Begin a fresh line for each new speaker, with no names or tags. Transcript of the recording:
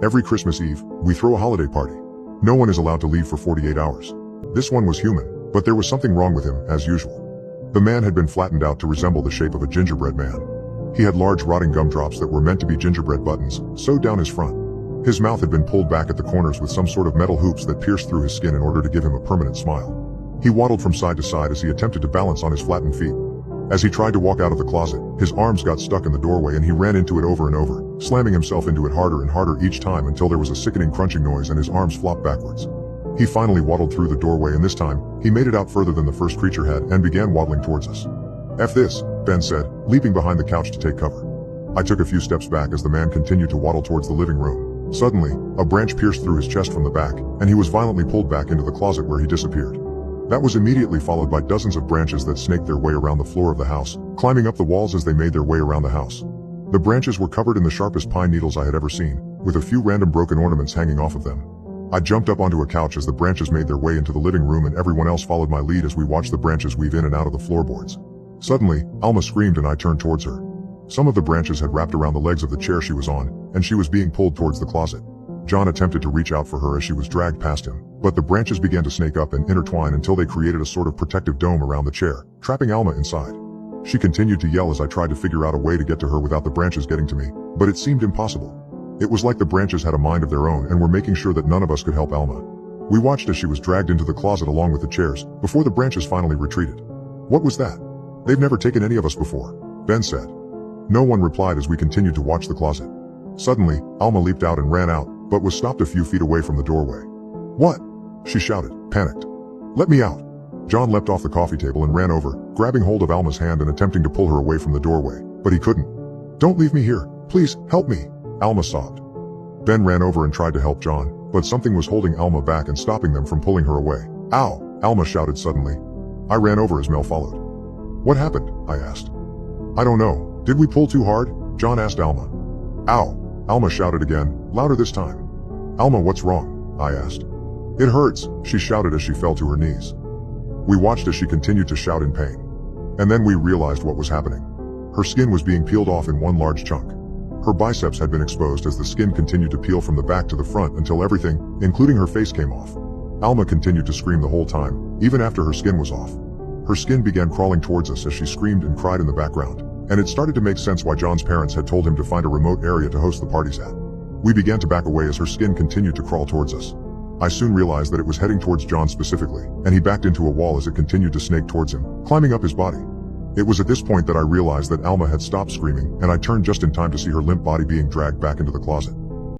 Every Christmas Eve, we throw a holiday party. No one is allowed to leave for 48 hours. This one was human, but there was something wrong with him, as usual. The man had been flattened out to resemble the shape of a gingerbread man. He had large rotting gumdrops that were meant to be gingerbread buttons, sewed down his front. His mouth had been pulled back at the corners with some sort of metal hoops that pierced through his skin in order to give him a permanent smile. He waddled from side to side as he attempted to balance on his flattened feet. As he tried to walk out of the closet, his arms got stuck in the doorway and he ran into it over and over, slamming himself into it harder and harder each time until there was a sickening crunching noise and his arms flopped backwards. He finally waddled through the doorway and this time, he made it out further than the first creature had and began waddling towards us. "F this," Ben said, leaping behind the couch to take cover. I took a few steps back as the man continued to waddle towards the living room. Suddenly, a branch pierced through his chest from the back, and he was violently pulled back into the closet where he disappeared. That was immediately followed by dozens of branches that snaked their way around the floor of the house, climbing up the walls as they made their way around the house. The branches were covered in the sharpest pine needles I had ever seen, with a few random broken ornaments hanging off of them. I jumped up onto a couch as the branches made their way into the living room and everyone else followed my lead as we watched the branches weave in and out of the floorboards. Suddenly, Alma screamed and I turned towards her. Some of the branches had wrapped around the legs of the chair she was on, and she was being pulled towards the closet. John attempted to reach out for her as she was dragged past him, but the branches began to snake up and intertwine until they created a sort of protective dome around the chair, trapping Alma inside. She continued to yell as I tried to figure out a way to get to her without the branches getting to me, but it seemed impossible. It was like the branches had a mind of their own and were making sure that none of us could help Alma. We watched as she was dragged into the closet along with the chairs, before the branches finally retreated. "What was that? They've never taken any of us before," Ben said. No one replied as we continued to watch the closet. Suddenly, Alma leaped out and ran out, but was stopped a few feet away from the doorway. "What?" she shouted, panicked. "Let me out." John leapt off the coffee table and ran over, grabbing hold of Alma's hand and attempting to pull her away from the doorway, but he couldn't. "Don't leave me here. Please, help me," Alma sobbed. Ben ran over and tried to help John, but something was holding Alma back and stopping them from pulling her away. "Ow!" Alma shouted suddenly. I ran over as Mel followed. "What happened?" I asked. "I don't know. Did we pull too hard?" John asked Alma. "Ow!" Alma shouted again, louder this time. "Alma, what's wrong?" I asked. "It hurts," she shouted as she fell to her knees. We watched as she continued to shout in pain. And then we realized what was happening. Her skin was being peeled off in one large chunk. Her biceps had been exposed as the skin continued to peel from the back to the front until everything, including her face, came off. Alma continued to scream the whole time, even after her skin was off. Her skin began crawling towards us as she screamed and cried in the background, and it started to make sense why John's parents had told him to find a remote area to host the parties at. We began to back away as her skin continued to crawl towards us. I soon realized that it was heading towards John specifically, and he backed into a wall as it continued to snake towards him, climbing up his body. It was at this point that I realized that Alma had stopped screaming, and I turned just in time to see her limp body being dragged back into the closet.